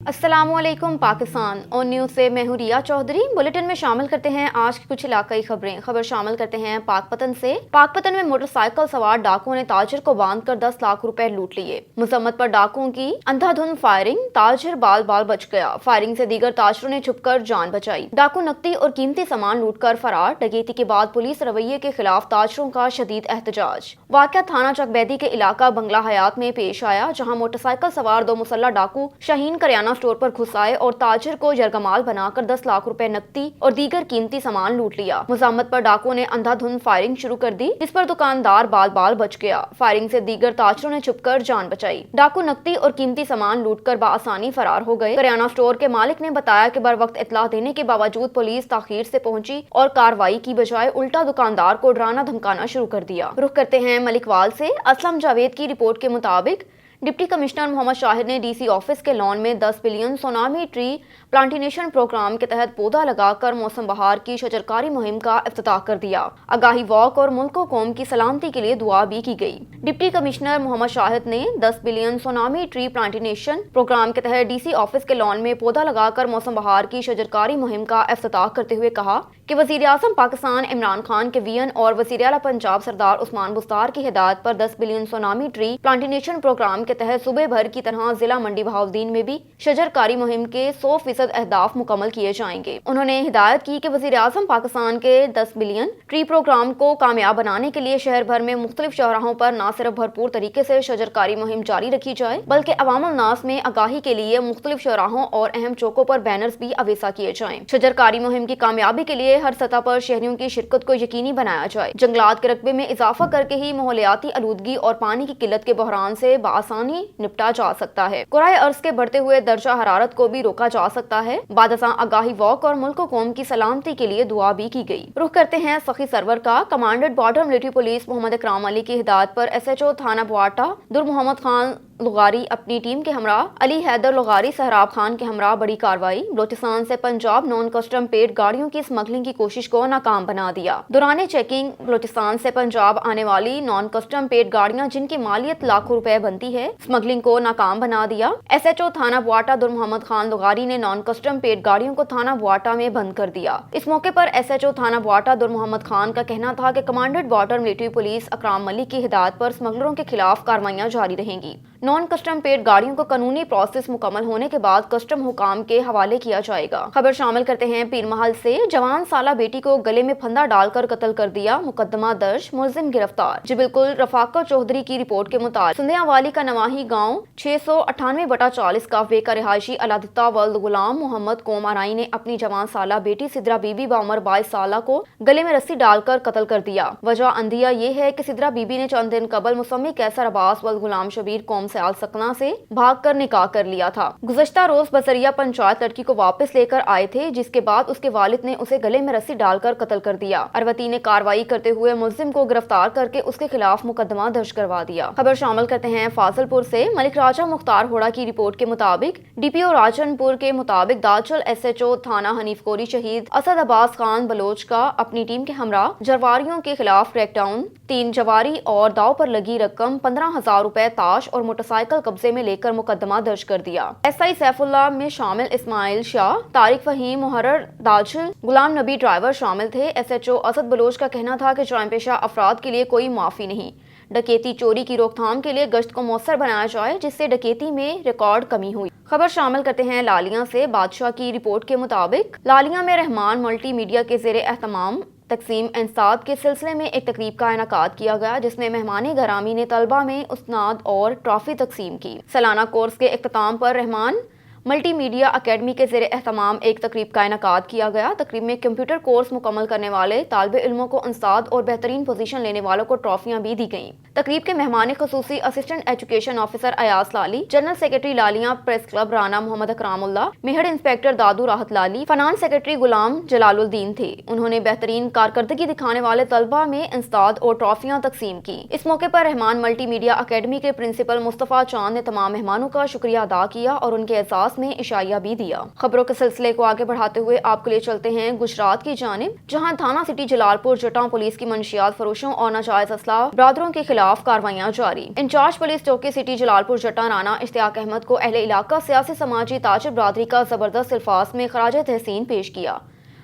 अस्सलाम वालेकुम पाकिस्तान और न्यूज़ से मैं हूं रिया चौधरी। बुलेटिन में शामिल करते हैं आज की कुछ इलाकाई खबर शामिल करते हैं पाकपतन से। पाकपतन में मोटरसाइकिल सवार डाकुओं ने ताजिर को बांधकर 10 लाख रुपए लूट लिए। मुसम्मत पर डाकुओं की अंधाधुंध फायरिंग, ताजिर बाल बाल बच गया। फायरिंग से दीगर ताजिरों ने छुपकर जान बचाई। डाकू नकदी और कीमती सामान लूटकर फरार। डकैती के बाद पुलिस रवैये के खिलाफ ताजिरों का शदीद एहतजाज। वाक़या थाना चकबैदी के इलाका बंगला हयात में पेश आया, जहाँ मोटरसाइकिल सवार 2 मुसल्लह डाकू शाहीन करियाना स्टोर पर घुस आए और ताजिर को यरगमाल बनाकर 10 लाख रुपए नकदी और दीगर कीमती सामान लूट लिया। मुसम्मत पर डाकुओं ने अंधाधुंध फायरिंग शुरू कर दी, जिस पर दुकानदार बाल बाल बच गया। फायरिंग से दीगर ताजिरों ने छुपकर जान बचाई। डाकू नकदी और कीमती सामान लूटकर बाआसानी फरार हो गए। करियाना स्टोर के मालिक ने बताया कि बर वक्त इत्तला देने के बावजूद पुलिस ताखीर से पहुंची और कार्रवाई की बजाय उल्टा दुकानदार को डराना धमकाना शुरू कर दिया। रुख करते हैं मलिकवाल से। असलम जावेद की रिपोर्ट के मुताबिक डिप्टी कमिश्नर मोहम्मद शाहिद ने डीसी ऑफिस के लॉन में 10 billion tsunami tree plantation programme के तहत पौधा लगाकर मौसम बहार की शजरकारी मुहिम का इफ्तिताह कर दिया। आगाही वॉक और मुल्क कौम की सलामती के लिए दुआ भी की गई। डिप्टी कमिश्नर मोहम्मद शाहिद ने 10 billion tsunami tree plantation programme के तहत डीसी ऑफिस के लॉन में पौधा लगाकर मौसम बहार की शजरकारी मुहिम का इफ्तिताह करते हुए कहा कि वज़ीर आज़म पाकिस्तान इमरान खान के वीएन और वज़ीर आला पंजाब सरदार उस्मान बुस्तार की हिदायत पर 10 billion tsunami tree plantation programme के तहत सूबे भर की तरह जिला मंडी बहाउद्दीन में भी शजरकारी मुहिम के 100% अहदाफ मुकम्मल किए जाएंगे। उन्होंने हिदायत की कि वज़ीर आज़म पाकिस्तान के 10 बिलियन ट्री प्रोग्राम को कामयाब बनाने के लिए शहर भर में मुख्तलिफ चौराहों पर न सिर्फ भरपूर तरीके से शजरकारी मुहिम जारी रखी जाए, बल्कि अवामुल नास में आगाही के लिए मुख्तलिफ चौराहों और अहम चौकों पर बैनर्स भी अवेसा किए जाएं। शजरकारी मुहिम की कामयाबी के लिए हर सतह पर शहरियों की शिरकत को यकीनी बनाया जाए। जंगलात के रकबे में इजाफा करके ही माहौलियाती आलूदगी और पानी की किल्लत के बहरान से बआसानी निपटा जा सकता है। कुराए अर्ज के बढ़ते हुए दर्जा हरारत को भी रोका जा सकता है। बादशाह आगाही वॉक और मुल्क कौम की सलामती के लिए दुआ भी की गई। रुख करते हैं सखी सरवर का। Commandant border military police Mohammad Ikram Ali की हिदायत पर SHO थाना बुआटा दुर मोहम्मद खान लुगारी अपनी टीम के हमरा अली हैदर लुगारी सहराब खान के हमरा बड़ी कार्रवाई। बलोचिस्तान से पंजाब नॉन कस्टम पेड गाड़ियों की स्मगलिंग की कोशिश को नाकाम बना दिया। दौरान चेकिंग बलोचिस्तान से पंजाब आने वाली नॉन कस्टम पेड गाड़ियां जिनकी मालियत लाखों रुपए बनती है, स्मगलिंग को नाकाम बना दिया। SHO थाना बुआटा दुर मोहम्मद खान लुगारी ने नॉन कस्टम पेड गाड़ियों को थाना बुआटा में बंद कर दिया। इस मौके पर SHO थाना बुआटा दुर मोहम्मद खान का कहना था कि कमांडेंट बॉर्डर मिलिट्री पुलिस इकराम मलिक की हिदायत पर स्मगलरों के खिलाफ कार्रवाइयां जारी रहेंगी। नॉन कस्टम पेड गाड़ियों को कानूनी प्रोसेस मुकम्मल होने के बाद कस्टम हुकाम के हवाले किया जाएगा। खबर शामिल करते हैं पीरमहल से। जवान साला बेटी को गले में फंदा डालकर कत्ल कर दिया, मुकदमा दर्ज, मुलजिम गिरफ्तार। जी बिल्कुल, रफाका चौधरी की रिपोर्ट के मुताबिक सुंदियावाली का नवाही गाँव 698/40 काफे का रिहायशी अलादिता वल्द गुलाम मोहम्मद कोम आराई ने अपनी जवान साला बेटी सिद्रा बीबी बाउमर 22 साल को गले में रस्सी डालकर कत्ल कर दिया। वजह अंदिया ये है कि सिद्रा बीबी ने चंद दिन कबल मुसम्मी कैसर अब्बास वल्द गुलाम शबीर कौम सयाल सकना से भागकर निकाह कर लिया था। गुज़श्ता रोज बसरिया पंचायत लड़की को वापस लेकर आए थे, जिसके बाद उसके वालिद ने उसे गले में रस्सी डालकर कत्ल कर दिया। अरवती ने कार्रवाई करते हुए मुलजिम को गिरफ्तार करके उसके खिलाफ मुकदमा दर्ज करवा दिया। खबर शामिल करते हैं फाजिलपुर से। मलिक राजा मुख्तार होड़ा की रिपोर्ट के मुताबिक DPO राजनपुर के मुताबिक दाचल SHO थाना हनीफकोरी शहीद असद अब्बास खान बलोच का अपनी टीम के हमरा जरवारियों के खिलाफ क्रैकडाउन, 3 जवारी और दाव पर लगी रकम 15,000 रुपए ताश और मोटरसाइकिल कब्जे में लेकर मुकदमा दर्ज कर दिया। SI सैफुल्लाह में शामिल इस्माइल शाह, तारिक फहीम, मुहर्रर दाजिल, गुलाम नबी ड्राइवर शामिल थे। SHO असद बलोच का कहना था कि जराइम पेशा अफराद के लिए कोई माफी नहीं। डकैती चोरी की रोकथाम के लिए गश्त को मौसर बनाया जाए, जिससे डकैती में रिकॉर्ड कमी हुई। खबर शामिल करते हैं लालिया से। बादशाह की रिपोर्ट के मुताबिक लालिया में रहमान मल्टी मीडिया के ज़ेरे एहतमाम तकसीम इंसाद के सिलसिले में एक तकरीब का इनेकाद किया गया, जिसमें मेहमानी गरामी ने तलबा में उसनाद और ट्रॉफी तकसीम की। सालाना कोर्स के इख्तिताम पर रहमान मल्टी मीडिया अकेडमी के ज़ेरे एहतमाम एक तकरीब का इनेकाद किया गया। तकरीब में कंप्यूटर कोर्स मुकम्मल करने वाले तालिबे इल्मों को इंसाद और बेहतरीन पोजीशन लेने वालों को ट्रॉफियां भी दी गईं। तकरीब के मेहमान खसूसी असिस्टेंट एजुकेशन ऑफिसर अयास लाली, जनरल सेक्रेटरी लालिया प्रेस क्लब राना मोहम्मद अकरामुल्लाह, मेहर इंस्पेक्टर दादू राहत लाली, फाइनेंस सेक्रेटरी गुलाम जलालुद्दीन थे। उन्होंने बेहतरीन कारकर्दगी दिखाने वाले तलबा में इंसाद और ट्रॉफियां तकसीम की। इस मौके पर रहमान मल्टी मीडिया अकेडमी के प्रिंसिपल मुस्तफ़ा चांद ने तमाम मेहमानों का शुक्रिया अदा किया और उनके एहसास انداز میں اشاعیہ بھی دیا۔ خبروں کے سلسلے کو آگے بڑھاتے ہوئے آپ کو لے چلتے ہیں گجرات کی جانب، جہاں تھانہ سٹی جلال پور جٹاں پولیس کی منشیات فروشوں اور ناجائز اسلحہ برادروں کے خلاف کارروائیاں جاری۔ انچارج پولیس چوکی سٹی جلال پور جٹاں رانا اشتیاق احمد کو اہل علاقہ سیاسی سماجی تاجر برادری کا زبردست الفاظ میں خراج تحسین پیش کیا۔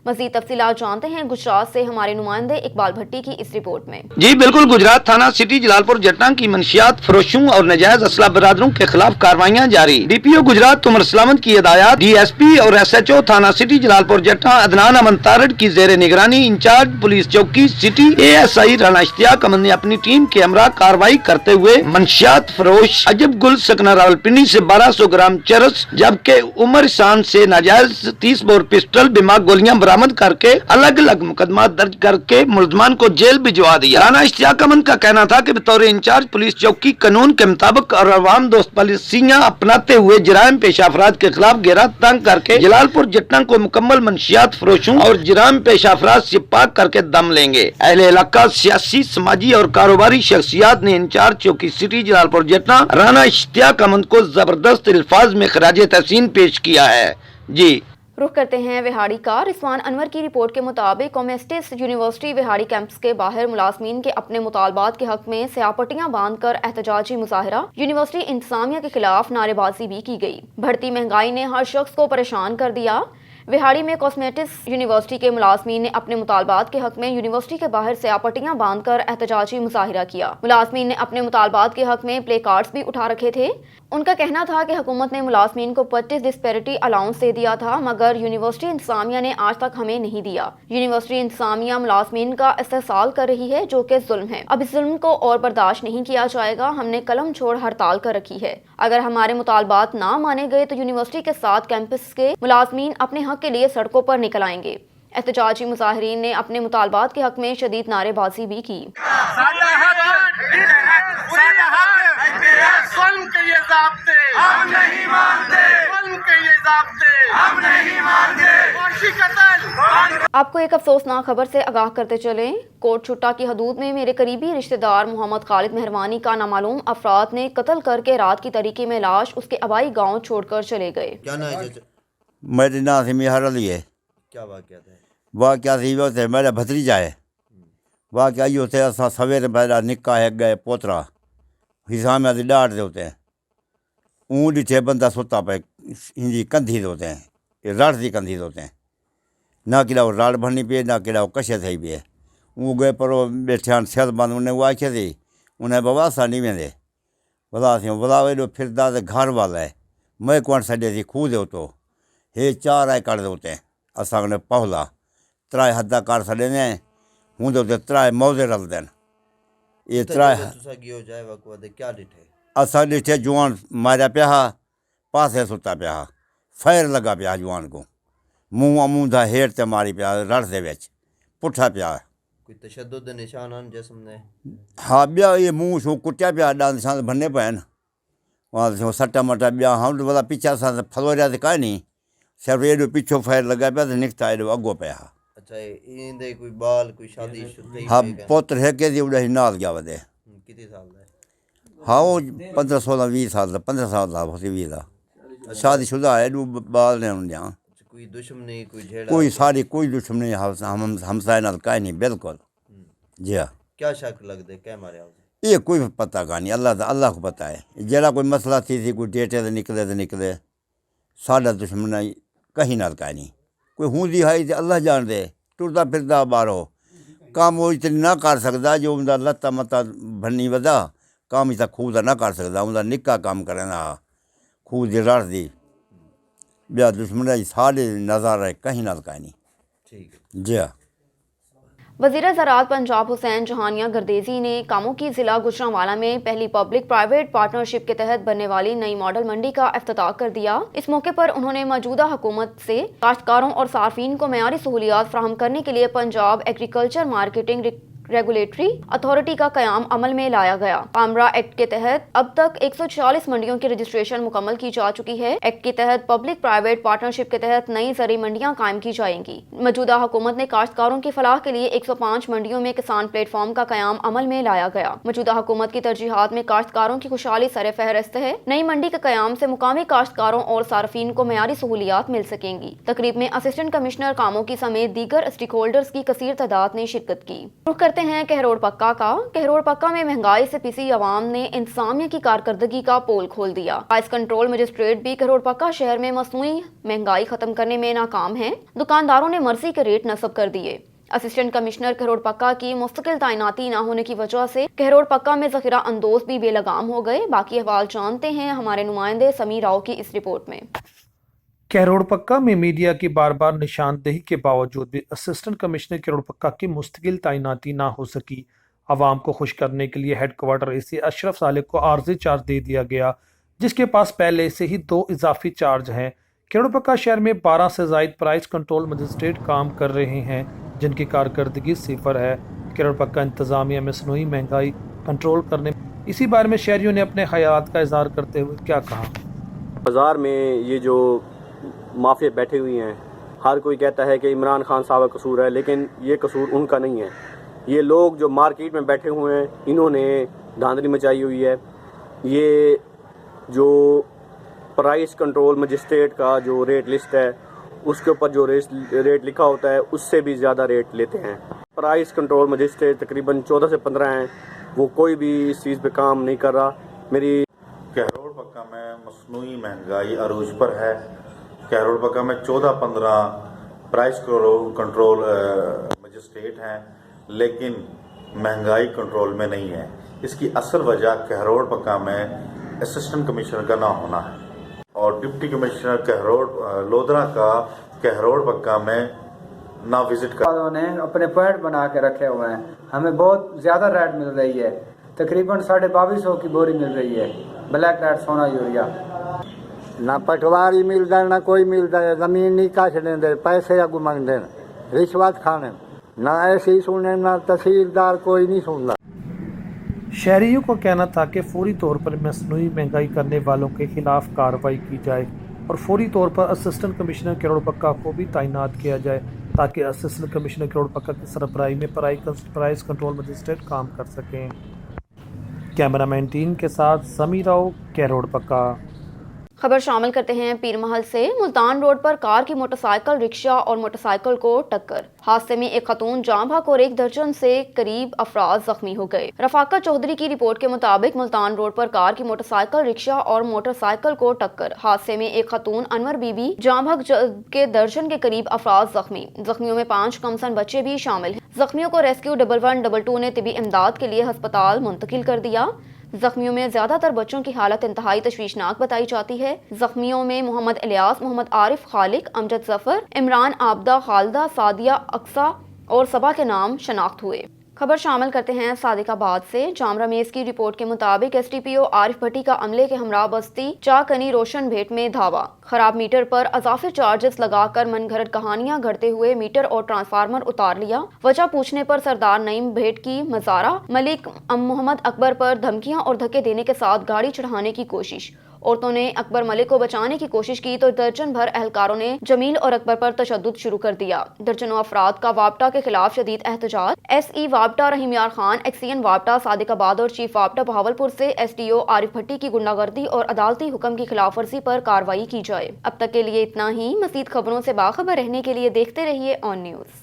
مزید تفصیلات جانتے ہیں گجرات سے ہمارے نمائندے اقبال بھٹی کی اس رپورٹ میں۔ جی بالکل، گجرات تھانہ سٹی جلال پور جٹاں کی منشیات فروشوں اور ناجائز اسلحہ برادروں کے خلاف کارروائیاں جاری۔ ڈی پی او گجرات تمر سلامت کی ہدایات، ڈی ایس پی اور ایس ایچ او تھانہ سٹی جلال پور جٹاں عدنان امن تارڑ کی زیر نگرانی انچارج پولیس چوکی city A S I Rana Ishtiaq Aman نے اپنی ٹیم کے ہمراہ کارروائی کرتے ہوئے منشیات فروش عجب گل سکنہ راولپنڈی سے 1200 گرام چرس جبکہ عمر شان سے ناجائز 30 بور پسٹل بما گولیاں برآمد کر کے الگ الگ مقدمات درج کر کے ملزمان کو جیل بھجوا دیا۔ رانا اشتیاق امن کا کہنا تھا کہ بطور انچارج پولیس چوکی قانون کے مطابق اور عوام دوست پالیسیاں اپناتے ہوئے جرائم پیش افراد کے خلاف گھیرا تنگ کر کے جلال پور جٹاں کو مکمل منشیات فروشوں اور جرائم پیش افراد سے پاک کر کے دم لیں گے۔ اہل علاقہ سیاسی سماجی اور کاروباری شخصیات نے انچارج چوکی سٹی جلال پور جٹاں رانا اشتیاق امن کو زبردست الفاظ میں خراج تحسین پیش کیا ہے۔ جی رخ کرتے ہیں وہاڑی کا۔ رضوان انور کی رپورٹ کے مطابق کامرس یونیورسٹی وہاڑی کیمپس کے باہر ملازمین کے اپنے مطالبات کے حق میں سیاہ پٹیاں باندھ کر احتجاجی مظاہرہ، یونیورسٹی انتظامیہ کے خلاف نعرے بازی بھی کی گئی۔ بڑھتی مہنگائی نے ہر شخص کو پریشان کر دیا۔ وہاڑی میں کاسمیٹکس یونیورسٹی کے ملازمین نے اپنے مطالبات کے حق میں یونیورسٹی کے باہر سیاہ پٹیاں باندھ کر احتجاجی مظاہرہ کیا۔ ملازمین نے اپنے مطالبات کے حق میں پلے کارڈز بھی اٹھا رکھے تھے۔ ان کا کہنا تھا کہ حکومت نے ملازمین کو 25 ڈسپیرٹی الاؤنس دے دیا تھا، مگر یونیورسٹی انتظامیہ نے آج تک ہمیں نہیں دیا۔ یونیورسٹی انتظامیہ ملازمین کا استحصال کر رہی ہے، جو کہ ظلم ہے۔ اب اس ظلم کو اور برداشت نہیں کیا جائے گا۔ ہم نے قلم چھوڑ ہڑتال کر رکھی ہے۔ اگر ہمارے مطالبات نہ مانے گئے تو یونیورسٹی کے ساتھ کیمپس کے ملازمین اپنے حق کے لیے سڑکوں پر نکل آئیں گے۔ احتجاجی مظاہرین نے اپنے مطالبات کے حق میں شدید نعرے بازی بھی کی۔ آپ کو ایک افسوسناک خبر سے آگاہ کرتے چلیں۔ کوٹ چھٹا کی حدود میں میرے قریبی رشتہ دار محمد خالد مہروانی کا نامعلوم افراد نے قتل کر کے رات کی تاریکی میں لاش اس کے آبائی گاؤں چھوڑ کر چلے گئے۔ کیا نام ہے؟ میرے نام سے میہر علی ہے۔ کیا واقعات ہے؟ واقعہ یہ ہوتے ہیں، میرا بھتریجا ہے۔ واقعہ یہ ہوتے ہیں سویرے میرا نکاح ہے گئے پوترا حسام میں ڈاٹ ہوتے ہیں اون ڈٹھے بندہ ستا پہ ہندی کندھی ہوتے ہیں، یہ رڑ دی کندھی ہوتے ہیں، نہ کہڑا وہ رڑ بھرنی پی نہ کہڑا وہ کشے تھی پی وہ گئے پر وہ بیٹھے صحت مند انہیں وہ آخیا تھی انہیں بابا اسا نہیں ویندے بلا سی بلا ویڈو پھردا تے گھر والا ہے میں کون سڈے تھی خوہ دے تو یہ 4 ایکڑ ہوتے ہیں اساں نے پہلا 3 حدہ کر سڈے نے ہوں تو 3 موزے رلتے ہیں یہ 3 کیا ڈٹھے اساں ڈٹھے جوان ماریا پیا پاسے ستا پیا فیر لگا پیا جوان کو منہ موندا ہیٹ تے ماری پیا رڑ دے وچ پٹھا پیا کوئی تشدد نشان آن جسم نے؟ ہاں بیا یہ منہ شو کٹیا پیا ڈان نشان بننے پے وہاں سٹا مٹا بیا ہم والا پیچھا سا فلوریا تے کا نہیں صرف ایڈو پیچھو فیر لگا پیا تے نکتا ایڈو اگو پیا۔ اچھا ایندے کوئی بال کوئی شادی شدی؟ ہاں پوتر ہے کہ اڑے نال گیا ودے کتنے سال دا ہے؟ ہاں وہ 15 16 20 سال دا 15 سال دا ہوتی 20 دا شادی شدہ ہے ایڈو بال نے ہوں جہاں کوئی دشمنی کوئی جھیڑا کوئی ساری کوئی دشمنی ہمسائے نال کا نہیں بالکل۔ جی ہاں کیا شک لگ دے کیا مارے آپ؟ یہ کوئی پتہ کا نہیں، اللہ کو پتہ ہے جڑا کوئی مسئلہ تھی کوئی ڈیٹے تے نکلے ساڈا دشمن کہیں نال کا نہیں کوئی ہوندی ہے تے اللہ جان دے ٹردا پھردا بارو کام وہ اتنی نہ کر سکتا جو اندا لتا متا بھنی ودا کام اتنا خوہ دا نہ کر سکتا اندا نکا کام کرنا خوہ دی رڑ دی بیا دشمن سارے نظارہ ہے کہیں نال کا نہیں۔ ٹھیک ہے جی ہاں۔ وزیر زراعت پنجاب حسین جہانیہ گردیزی نے کاموں کی ضلع گوجرانوالا میں پہلی پبلک پرائیویٹ پارٹنرشپ کے تحت بننے والی نئی ماڈل منڈی کا افتتاح کر دیا۔ اس موقع پر انہوں نے موجودہ حکومت سے کاشتکاروں اور صارفین کو معیاری سہولیات فراہم کرنے کے لیے Punjab agriculture marketing regulatory authority का कयाम अमल में लाया गया। पामरा एक्ट के तहत अब तक 140 मंडियों की रजिस्ट्रेशन मुकम्मल की जा चुकी है। एक्ट के तहत पब्लिक प्राइवेट पार्टनरशिप के तहत नई ज़रूरी मंडियां कायम की जाएंगी। मौजूदा हुकूमत ने काश्तकारों की फलाह के लिए 105 मंडियों में किसान प्लेटफॉर्म का कयाम अमल में लाया गया। मौजूदा हुकूमत की तरजीहात में काश्तकारों की खुशहाली सर फहरिस्त है। नई मंडी के कयाम से मुकामी काश्तकारों और सार्फिन को मयारी सहूलियात मिल सकेंगी। तकरीब में असिस्टेंट कमिश्नर कामों की समेत दीगर स्टेक होल्डर्स की कसीर तादाद ने शिरकत की। रुख करते हैं कहरोड़ पक्का का। कहरोड़ पक्का में महंगाई से पिसी अवाम ने इंतजामिया की कारकर्दगी का पोल खोल दिया। प्राइस कंट्रोल मजिस्ट्रेट भी कहरोड़ पक्का शहर में मसनूई महंगाई खत्म करने में नाकाम है। दुकानदारों ने मर्जी के रेट नस्ब कर दिए। असिस्टेंट कमिश्नर कहरोड़ पक्का की मुस्तकिल तैनाती न होने की वजह से कहरोड़ पक्का में जखीरा अंदोज भी बेलगाम हो गए। बाकी अहवाल जानते हैं हमारे नुमाइंदे समीर राव की इस रिपोर्ट में। कहरोड़ पक्का में मीडिया की बार बार निशानदेही के बावजूद भी असिस्टेंट कमिश्नर कहरोड़ पक्का की मुस्तकिल तैनाती ना हो सकी। आवाम को खुश करने के लिए हेडक्वार्टर एसी अशरफ सालिक को आर्जी चार्ज दे दिया गया, जिसके पास पहले से ही 2 इजाफी चार्ज हैं। कहरोड़ पक्का शहर में 12 से ज़ायद प्राइस कंट्रोल मजिस्ट्रेट काम कर रहे हैं, जिनकी कारकर्दगी सिफर है। कहरोड़ पक्का इंतजामिया में मसनूई महंगाई कंट्रोल करने, इसी बारे में शहरियों ने अपने ख्यालात का इजहार करते हुए क्या कहा। बाज़ार में ये जो माफिया बैठे हुए हैं, हर कोई कहता है कि इमरान खान साहब का कसूर है, लेकिन ये कसूर उनका नहीं है। ये लोग जो मार्केट में बैठे हुए हैं, इन्होंने धांधली मचाई हुई है। ये जो प्राइस कंट्रोल मजिस्ट्रेट का जो रेट लिस्ट है, उसके ऊपर जो रेट लिखा होता है उससे भी ज़्यादा रेट लेते हैं। प्राइस कंट्रोल मजिस्ट्रेट तकरीबन 14 से 15 हैं, वो कोई भी इस चीज़ पे काम नहीं कर रहा। मेरी कहरोड़ पक्का में मसनूई महंगाई अरूज पर है। कहरोड़ पक्का में 14-15 प्राइस कंट्रोल मजिस्ट्रेट हैं, लेकिन महंगाई कंट्रोल में नहीं है। इसकी असल वजह कहरोड़ पक्का में असिस्टेंट कमिश्नर का ना होना है और डिप्टी कमिश्नर कहरोड़ लोधरा का कहरोड़ पक्का में ना विजिट कर। ने अपने पॉइंट बना के रखे हुए हैं। हमें बहुत ज़्यादा रेट मिल रही है, तकरीबन 2250 की बोरी मिल रही है ब्लैक रेट सोना यूरिया। ना पटवारी मिलता है ना कोई मिलता है, जमीन नहीं काट देंगे, पैसे अगू मंगते हैं, रिश्वत खाने, ना ऐसे ही सुने ना तहसीलदार कोई नहीं सुनता। शहरियों को कहना था कि फौरी तौर पर मसनूई महंगाई करने वालों के खिलाफ कार्रवाई की जाए और फौरी तौर पर असिस्टेंट कमिश्नर कहरोड़ पक्का को भी तैनात किया जाए, ताकि असिस्टेंट कमिश्नर कहरोड़ पक्का की सरबराही में प्राइस कंट्रोल मजिस्ट्रेट काम कर सकें। कैमरामैन टीम के साथ समीर राव, कहरोड़ पक्का। खबर शामिल करते हैं पीर महल से। मुल्तान रोड पर कार की मोटरसाइकिल, रिक्शा और मोटरसाइकिल को टक्कर। हादसे में एक खातून जाँ बहक और 1 दर्जन से करीब अफराद जख्मी हो गए। रफाका चौधरी की रिपोर्ट के मुताबिक मुल्तान रोड पर कार की मोटरसाइकिल, रिक्शा और मोटरसाइकिल को टक्कर। हादसे में एक खातून अनवर बीबी, जाँ बहक के दर्जन के करीब अफराद जख्मी। जख्मियों में 5 कमसन बच्चे भी शामिल हैं। जख्मियों को रेस्क्यू 1112 ने तिबी इमदाद के लिए अस्पताल मुंतकिल कर दिया। जख्मियों में ज्यादातर बच्चों की हालत इंतहाई तशवीशनाक बताई जाती है। जख्मियों में मोहम्मद इलियास, मोहम्मद आरिफ, खालिक, अमजद जफर, इमरान, आबदा, खालदा, सादिया, अक्सा और सबा के नाम शनाख्त हुए। खबर शामिल करते हैं सादिकाबाद से। जामरा मेज की रिपोर्ट के मुताबिक STPO आरिफ भट्टी का अमले के हमरा बस्ती चाकनी रोशन भेट में धावा। खराब मीटर पर अजाफी चार्जेस लगाकर मनगढ़ंत कहानियां घड़ते हुए मीटर और ट्रांसफार्मर उतार लिया। वजह पूछने पर सरदार नईम भेट की मजारा, मलिक मोहम्मद अकबर पर धमकियां और धक्के देने के साथ गाड़ी चढ़ाने की कोशिश। औरतों ने अकबर मलिक को बचाने की कोशिश की तो दर्जन भर अहलकारों ने जमील और अकबर पर तशद्दुद शुरू कर दिया। दर्जनों अफराद का वापटा के खिलाफ शदीद एहतजाज। SE वापटा रहीम यार खान, XCN वापटा सादिकाबाद और चीफ वापटा बहावलपुर से SDO आरिफ भट्टी की गुंडागर्दी और अदालती हुक्म की खिलाफ वर्जी पर कार्रवाई की जाए। अब तक के लिए इतना ही। मज़ीद खबरों से बाखबर रहने के लिए देखते रहिए ऑन न्यूज़।